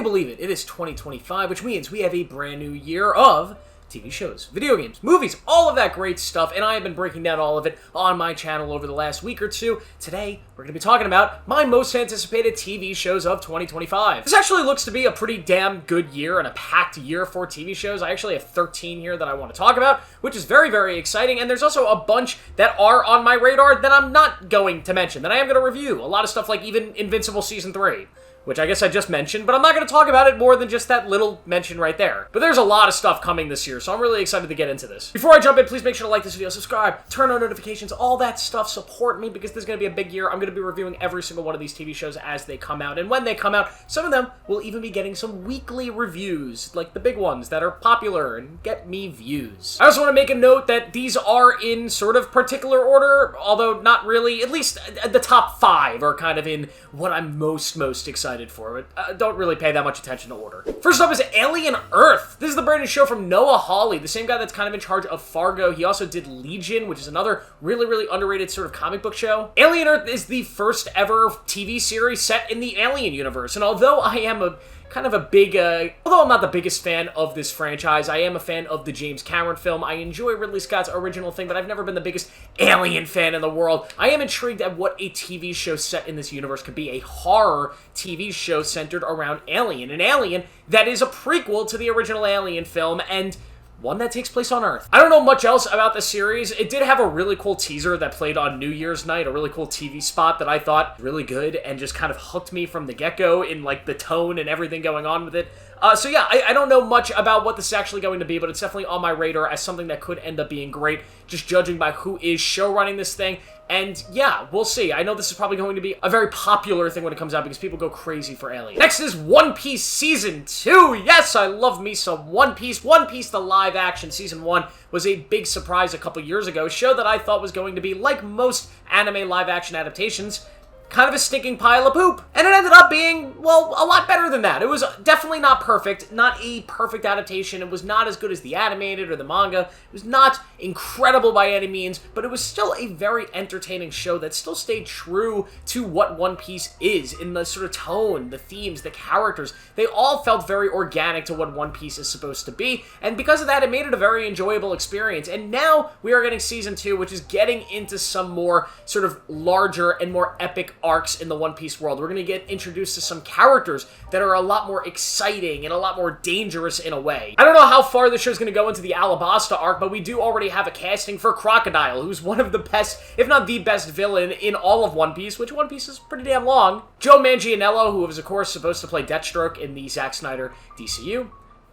believe it, it is 2025, which means we have a brand new year of TV shows, video games, movies, all of that great stuff, and I have been breaking down all of it on my channel over the last week or two. Today, we're going to be talking about my most anticipated TV shows of 2025. This actually looks to be a pretty damn good year and a packed year for TV shows. I actually have 13 here that I want to talk about, which is very, very exciting, and there's also a bunch that are on my radar that I'm not going to mention, that I am going to review. A lot of stuff like even Invincible Season 3. Which I guess I just mentioned, but I'm not going to talk about it more than just that little mention right there. But there's a lot of stuff coming this year, so I'm really excited to get into this. Before I jump in, please make sure to like this video, subscribe, turn on notifications, all that stuff. Support me, because this is going to be a big year. I'm going to be reviewing every single one of these TV shows as they come out, and when they come out, some of them will even be getting some weekly reviews, like the big ones that are popular and get me views. I also want to make a note that these are in sort of particular order, although not really. At least the top 5 are kind of in what I'm most excited for, but don't really pay that much attention to order. First up is Alien Earth. This is the brand new show from Noah Hawley, the same guy that's kind of in charge of Fargo. He also did Legion, which is another really underrated sort of comic book show. Alien Earth is the first ever TV series set in the Alien universe, and although I am although I'm not the biggest fan of this franchise, I am a fan of the James Cameron film. I enjoy Ridley Scott's original thing, but I've never been the biggest Alien fan in the world. I am intrigued at what a TV show set in this universe could be, a horror TV show centered around Alien. An Alien that is a prequel to the original Alien film, and one that takes place on Earth. I don't know much else about the series. It did have a really cool teaser that played on New Year's night, a really cool TV spot that I thought really good and just kind of hooked me from the get-go in like the tone and everything going on with it. So yeah, I don't know much about what this is actually going to be, but it's definitely on my radar as something that could end up being great, just judging by who is show running this thing. And yeah, we'll see. I know this is probably going to be a very popular thing when it comes out because people go crazy for Alien. Next is One Piece Season 2. Yes, I love me some One Piece. One Piece, the live action Season 1 was a big surprise a couple years ago. A show that I thought was going to be, like most anime live action adaptations, kind of a stinking pile of poop. And it ended up being, well, a lot better than that. It was definitely not perfect, not a perfect adaptation. It was not as good as the animated or the manga. It was not incredible by any means, but it was still a very entertaining show that still stayed true to what One Piece is in the sort of tone, the themes, the characters. They all felt very organic to what One Piece is supposed to be, and because of that, it made it a very enjoyable experience. And now we are getting Season 2, which is getting into some more sort of larger and more epic arcs in the One Piece world. We're going to get introduced to some characters that are a lot more exciting and a lot more dangerous in a way. I don't know how far the show's going to go into the Alabasta arc, but we do already have a casting for Crocodile, who's one of the best, if not the best villain in all of One Piece, which One Piece is pretty damn long. Joe Manganiello, who was of course supposed to play Deathstroke in the Zack Snyder DCU.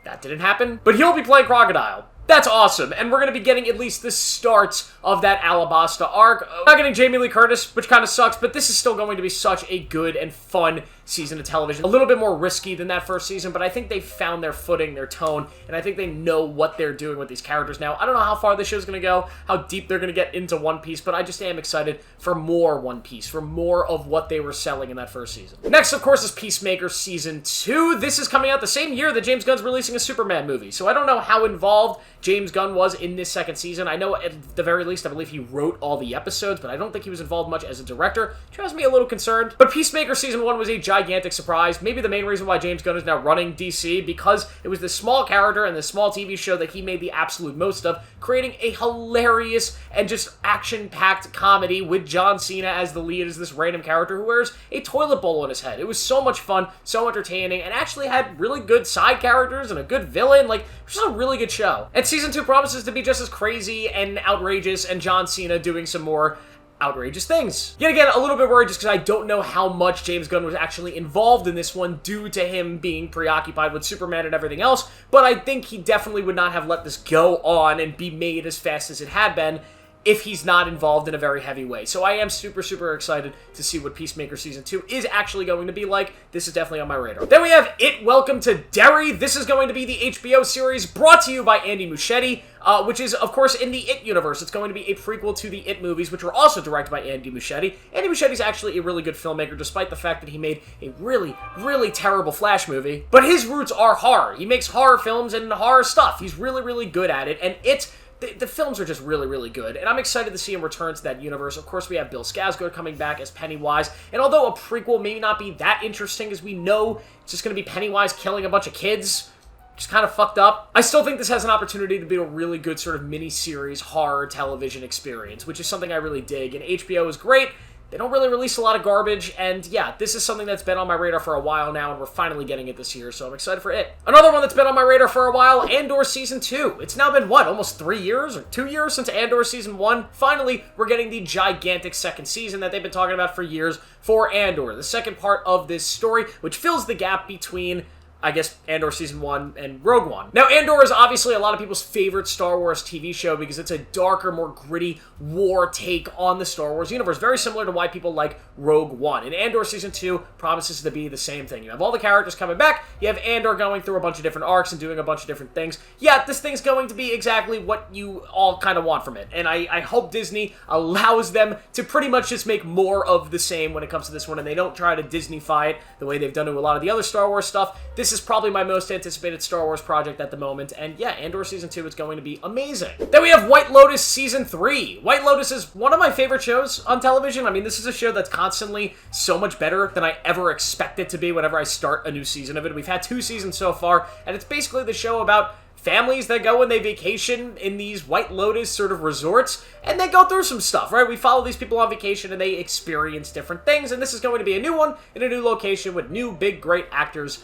That didn't happen, but he'll be playing Crocodile. That's awesome, and we're going to be getting at least the start of that Alabasta arc. Not getting Jamie Lee Curtis, which kind of sucks, but this is still going to be such a good and fun season of television. A little bit more risky than that first season, but I think they've found their footing, their tone, and I think they know what they're doing with these characters now. I don't know how far this show's going to go, how deep they're going to get into One Piece, but I just am excited for more One Piece, for more of what they were selling in that first season. Next, of course, is Peacemaker Season 2. This is coming out the same year that James Gunn's releasing a Superman movie, so I don't know how involved James Gunn was in this second season. I know at the very least, I believe he wrote all the episodes, but I don't think he was involved much as a director, which has me a little concerned. But Peacemaker Season 1 was a gigantic surprise. Maybe the main reason why James Gunn is now running DC, because it was this small character and this small TV show that he made the absolute most of, creating a hilarious and just action-packed comedy with John Cena as the lead, as this random character who wears a toilet bowl on his head. It was so much fun, so entertaining, and actually had really good side characters and a good villain. Like, it was just a really good show. And Season 2 promises to be just as crazy and outrageous, and John Cena doing some more outrageous things. Yet again, a little bit worried just because I don't know how much James Gunn was actually involved in this one due to him being preoccupied with Superman and everything else, but I think he definitely would not have let this go on and be made as fast as it had been if he's not involved in a very heavy way. So I am super excited to see what Peacemaker Season 2 is actually going to be like. This is definitely on my radar. Then we have It Welcome to Derry. This is going to be the HBO series brought to you by Andy Muschietti, which is, of course, in the It universe. It's going to be a prequel to the It movies, which were also directed by Andy Muschietti. Andy Muschietti is actually a really good filmmaker, despite the fact that he made a really terrible Flash movie. But his roots are horror. He makes horror films and horror stuff. He's really good at it, and It the films are just really, really good, and I'm excited to see him return to that universe. Of course, we have Bill Skarsgård coming back as Pennywise, and although a prequel may not be that interesting, as we know it's just going to be Pennywise killing a bunch of kids, just kind of fucked up, I still think this has an opportunity to be a really good sort of mini-series horror television experience, which is something I really dig, and HBO is great. They don't really release a lot of garbage, and yeah, this is something that's been on my radar for a while now, and we're finally getting it this year, so I'm excited for it. Another one that's been on my radar for a while, Andor Season 2. It's now been, what, almost 3 years, or 2 years since Andor Season 1? Finally, we're getting the gigantic second season that they've been talking about for years for Andor, the second part of this story, which fills the gap between, I guess, Andor Season 1 and Rogue One. Now, Andor is obviously a lot of people's favorite Star Wars TV show because it's a darker, more gritty war take on the Star Wars universe, very similar to why people like Rogue One. And Andor Season 2 promises to be the same thing. You have all the characters coming back, you have Andor going through a bunch of different arcs and doing a bunch of different things. Yeah, this thing's going to be exactly what you all kind of want from it, and I hope Disney allows them to pretty much just make more of the same when it comes to this one, and they don't try to Disney-fy it the way they've done to a lot of the other Star Wars stuff. This is probably my most anticipated Star Wars project at the moment, and yeah, Andor Season 2 is going to be amazing. Then we have White Lotus Season 3. White Lotus is one of my favorite shows on television. I mean, this is a show that's constantly so much better than I ever expect it to be whenever I start a new season of it. We've had 2 seasons so far, and it's basically the show about families that go and they vacation in these White Lotus sort of resorts, and they go through some stuff, right? We follow these people on vacation, and they experience different things, and this is going to be a new one in a new location with new, big, great actors.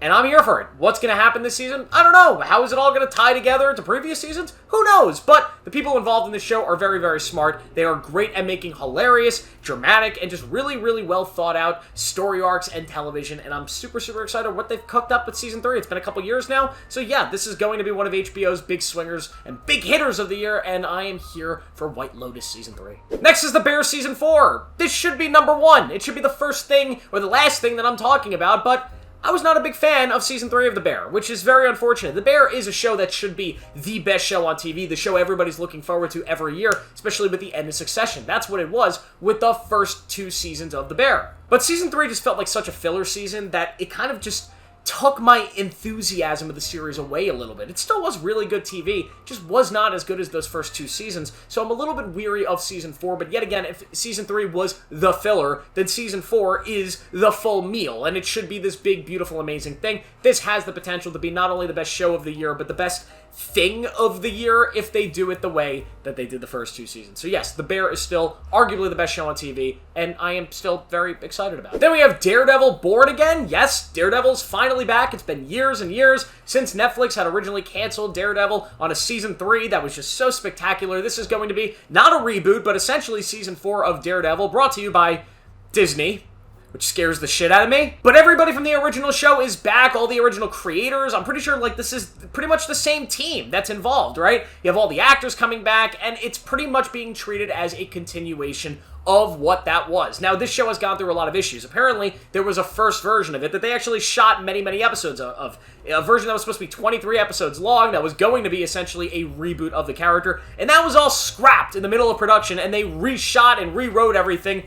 And I'm here for it. What's going to happen this season? I don't know. How is it all going to tie together to previous seasons? Who knows? But the people involved in this show are very, very smart. They are great at making hilarious, dramatic, and just really, really well thought out story arcs and television. And I'm super, super excited what they've cooked up with Season 3. It's been a couple years now. So yeah, this is going to be one of HBO's big swingers and big hitters of the year. And I am here for White Lotus Season 3. Next is The Bear Season 4. This should be number 1. It should be the first thing or the last thing that I'm talking about, but I was not a big fan of Season 3 of The Bear, which is very unfortunate. The Bear is a show that should be the best show on TV, the show everybody's looking forward to every year, especially with the end of Succession. That's what it was with the first 2 seasons of The Bear. But Season 3 just felt like such a filler season that it kind of just took my enthusiasm of the series away a little bit. It still was really good TV, just was not as good as those first 2 seasons, so I'm a little bit weary of Season 4, but yet again, if Season 3 was the filler, then Season 4 is the full meal, and it should be this big, beautiful, amazing thing. This has the potential to be not only the best show of the year, but the best thing of the year if they do it the way that they did the first 2 seasons. So yes, The Bear is still arguably the best show on TV, and I am still very excited about it. Then we have Daredevil Born Again. Yes, Daredevil's finally back. It's been years and years since Netflix had originally canceled Daredevil on a Season 3 that was just so spectacular. This is going to be not a reboot, but essentially Season 4 of Daredevil, brought to you by Disney, which scares the shit out of me. But everybody from the original show is back, all the original creators. I'm pretty sure, like, this is pretty much the same team that's involved, right? You have all the actors coming back, and it's pretty much being treated as a continuation of what that was. Now, this show has gone through a lot of issues. Apparently, there was a first version of it that they actually shot many, many episodes of. A version that was supposed to be 23 episodes long that was going to be essentially a reboot of the character, and that was all scrapped in the middle of production, and they reshot and rewrote everything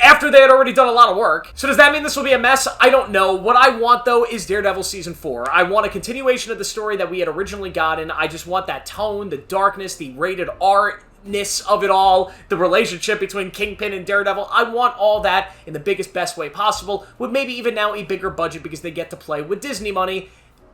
after they had already done a lot of work. So does that mean this will be a mess? I don't know. What I want, though, is Daredevil Season 4. I want a continuation of the story that we had originally gotten. I just want that tone, the darkness, the rated R-ness of it all, the relationship between Kingpin and Daredevil. I want all that in the biggest, best way possible, with maybe even now a bigger budget because they get to play with Disney money,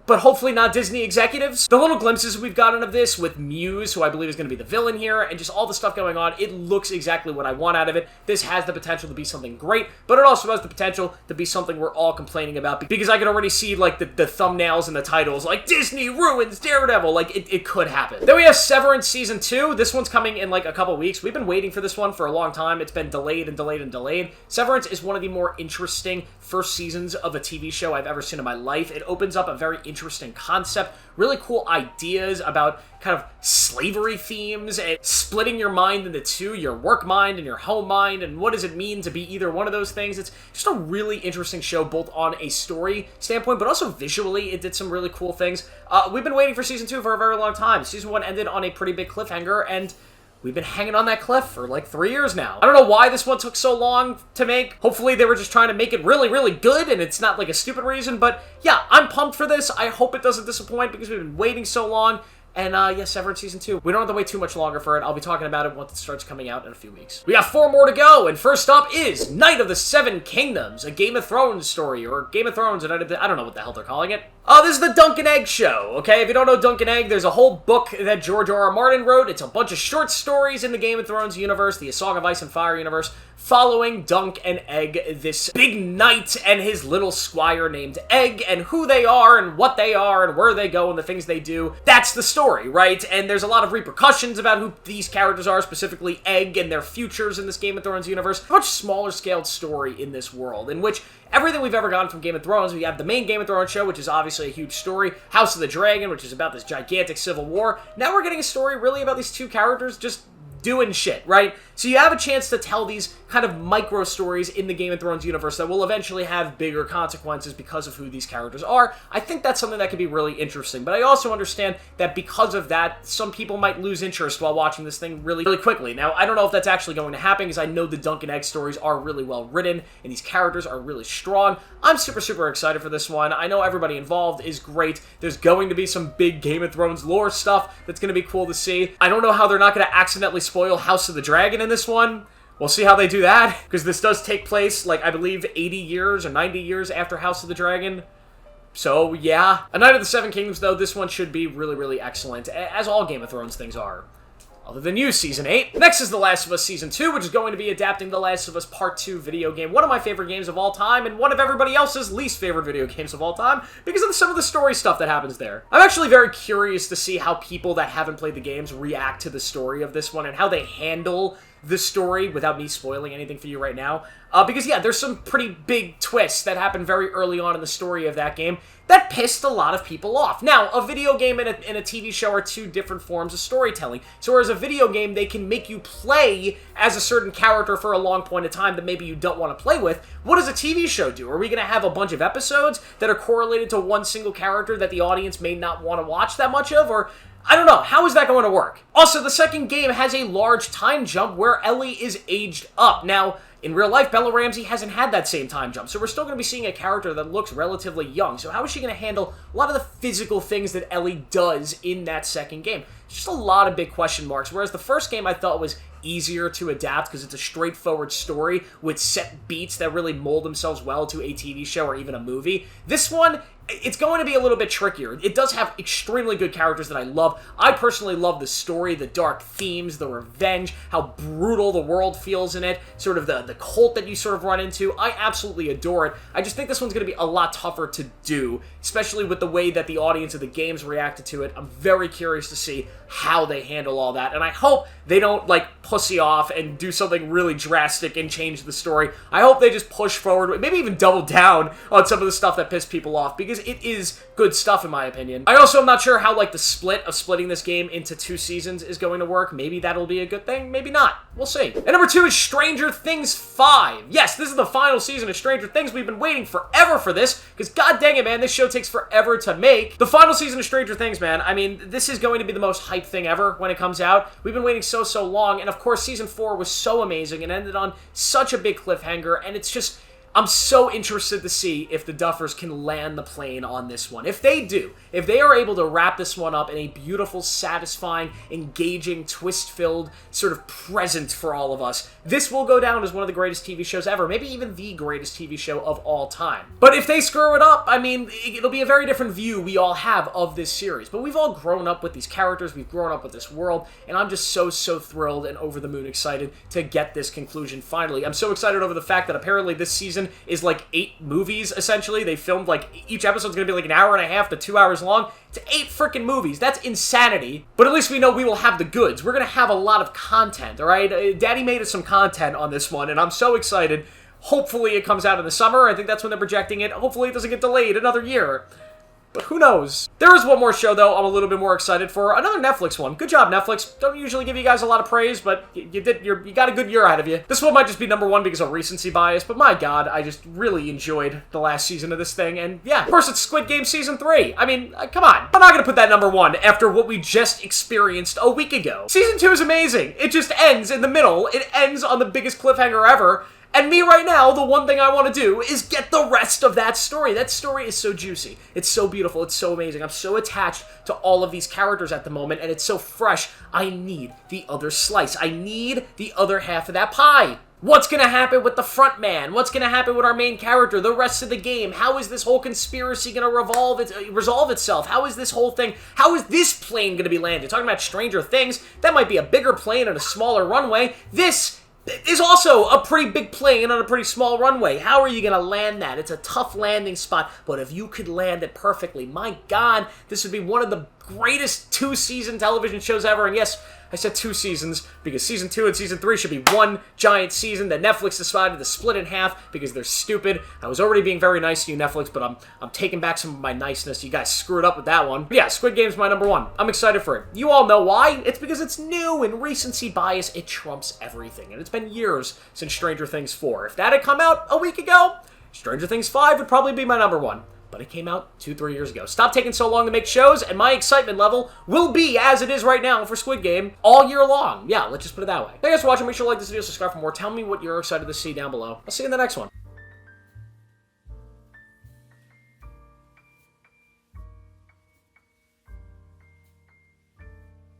but hopefully not Disney executives. The little glimpses we've gotten of this with Muse, who I believe is going to be the villain here, and just all the stuff going on, it looks exactly what I want out of it. This has the potential to be something great, but it also has the potential to be something we're all complaining about, because I can already see, like, the thumbnails and the titles, like, Disney ruins Daredevil. Like, it could happen. Then we have Severance Season 2. This one's coming in, like, a couple weeks. We've been waiting for this one for a long time. It's been delayed and delayed and delayed. Severance is one of the more interesting first seasons of a TV show I've ever seen in my life. It opens up a very interesting concept, really cool ideas about kind of slavery themes and splitting your mind into two, your work mind and your home mind, and what does it mean to be either one of those things. It's just a really interesting show, both on a story standpoint, but also visually. It did some really cool things. We've been waiting for Season 2 for a very long time. Season 1 ended on a pretty big cliffhanger, and we've been hanging on that cliff for like 3 years now. I don't know why this one took so long to make. Hopefully they were just trying to make it really, really good, and it's not like a stupid reason, but yeah, I'm pumped for this. I hope it doesn't disappoint because we've been waiting so long. And yeah, Severance Season 2. We don't have to wait too much longer for it. I'll be talking about it once it starts coming out in a few weeks. We got 4 more to go, and first up is Night of the Seven Kingdoms, a Game of Thrones story, or Game of Thrones, and I don't know what the hell they're calling it. This is the Dunk and Egg Show, okay? If you don't know Dunk and Egg, there's a whole book that George R.R. Martin wrote. It's a bunch of short stories in the Game of Thrones universe, the A Song of Ice and Fire universe, following Dunk and Egg, this big knight and his little squire named Egg, and who they are, and what they are, and where they go, and the things they do. That's the story, right? And there's a lot of repercussions about who these characters are, specifically Egg and their futures in this Game of Thrones universe. A much smaller scaled story in this world, in which everything we've ever gotten from Game of Thrones, we have the main Game of Thrones show, which is obviously a huge story, House of the Dragon, which is about this gigantic civil war. Now we're getting a story really about these two characters just doing shit, right? So you have a chance to tell these kind of micro stories in the Game of Thrones universe that will eventually have bigger consequences because of who these characters are. I think that's something that could be really interesting, but I also understand that because of that, some people might lose interest while watching this thing really, really quickly. Now, I don't know if that's actually going to happen, because I know the Dunk and Egg stories are really well written, and these characters are really strong. I'm super, super excited for this one. I know everybody involved is great. There's going to be some big Game of Thrones lore stuff that's going to be cool to see. I don't know how they're not going to accidentally spoil House of the Dragon in this one. We'll see how they do that, because this does take place, like, I believe 80 years or 90 years after House of the Dragon. So, yeah. A Night of the Seven Kingdoms, though, this one should be really, really excellent, as all Game of Thrones things are. Other than you, Season 8. Next is The Last of Us Season 2, which is going to be adapting The Last of Us Part 2 video game. One of my favorite games of all time, and one of everybody else's least favorite video games of all time, because of some of the story stuff that happens there. I'm actually very curious to see how people that haven't played the games react to the story of this one, and how they handle the story without me spoiling anything for you right now. Because, yeah, there's some pretty big twists that happen very early on in the story of that game that pissed a lot of people off. Now, a video game and a TV show are two different forms of storytelling. So whereas a video game, they can make you play as a certain character for a long point of time that maybe you don't want to play with, what does a TV show do? Are we going to have a bunch of episodes that are correlated to one single character that the audience may not want to watch that much of? Or I don't know. How is that going to work? Also, the second game has a large time jump where Ellie is aged up. Now, in real life, Bella Ramsey hasn't had that same time jump, so we're still going to be seeing a character that looks relatively young. So how is she going to handle a lot of the physical things that Ellie does in that second game? Just a lot of big question marks, whereas the first game I thought was easier to adapt because it's a straightforward story with set beats that really mold themselves well to a TV show or even a movie. This one, it's going to be a little bit trickier. It does have extremely good characters that I love. I personally love the story, the dark themes, the revenge, how brutal the world feels in it, sort of the cult that you sort of run into. I absolutely adore it. I just think this one's going to be a lot tougher to do, especially with the way that the audience of the games reacted to it. I'm very curious to see how they handle all that, and I hope they don't, like, pussy off and do something really drastic and change the story. I hope they just push forward, maybe even double down on some of the stuff that pissed people off, because it is good stuff in my opinion. I also am not sure how, like, the splitting this game into 2 seasons is going to work. Maybe that'll be a good thing, maybe not. We'll see. And number 2 is Stranger Things 5. Yes, this is the final season of Stranger Things. We've been waiting forever for this, because god dang it, man, this show takes forever to make. The final season of Stranger Things, man, I mean, this is going to be the most hyped thing ever when it comes out. We've been waiting so long, and of course, season 4 was so amazing and ended on such a big cliffhanger, and it's just, I'm so interested to see if the Duffers can land the plane on this one. If they do, if they are able to wrap this one up in a beautiful, satisfying, engaging, twist-filled sort of present for all of us, this will go down as one of the greatest TV shows ever, maybe even the greatest TV show of all time. But if they screw it up, I mean, it'll be a very different view we all have of this series. But we've all grown up with these characters, we've grown up with this world, and I'm just so thrilled and over the moon excited to get this conclusion finally. I'm so excited over the fact that apparently this season is like 8 movies, essentially. They filmed, like, each episode's gonna be like an hour and a half to 2 hours long. It's 8 freaking movies. That's insanity. But at least we know we will have the goods. We're gonna have a lot of content, alright? Daddy made us some content on this one, and I'm so excited. Hopefully it comes out in the summer. I think that's when they're projecting it. Hopefully it doesn't get delayed another year. But who knows? There is one more show, though, I'm a little bit more excited for. Another Netflix one. Good job, Netflix. Don't usually give you guys a lot of praise, but you got a good year out of you. This one might just be number 1 because of recency bias, but my god, I just really enjoyed the last season of this thing, and yeah, of course it's Squid Game Season 3. I mean, come on. I'm not gonna put that number 1 after what we just experienced a week ago. Season 2 is amazing. It just ends in the middle. It ends on the biggest cliffhanger ever. And me right now, the one thing I want to do is get the rest of that story. That story is so juicy. It's so beautiful. It's so amazing. I'm so attached to all of these characters at the moment, and it's so fresh. I need the other slice. I need the other half of that pie. What's going to happen with the front man? What's going to happen with our main character? The rest of the game? How is this whole conspiracy going to resolve itself? How is this whole thing? How is this plane going to be landed? Talking about Stranger Things, that might be a bigger plane and a smaller runway. This is also a pretty big plane on a pretty small runway. How are you going to land that? It's a tough landing spot, but if you could land it perfectly, my God, this would be one of the greatest 2-season television shows ever. And yes, I said 2 seasons because Season 2 and Season 3 should be one giant season that Netflix decided to split in half because they're stupid. I was already being very nice to you, Netflix, but I'm taking back some of my niceness. You guys screwed up with that one. But yeah, Squid Game's my number 1. I'm excited for it. You all know why. It's because it's new, and recency bias, it trumps everything. And it's been years since Stranger Things 4. If that had come out a week ago, Stranger Things 5 would probably be my number 1. But it came out 2-3 years ago. Stop taking so long to make shows, and my excitement level will be as it is right now for Squid Game all year long. Yeah, let's just put it that way. Thanks for watching. Make sure to like this video, subscribe for more. Tell me what you're excited to see down below. I'll see you in the next one.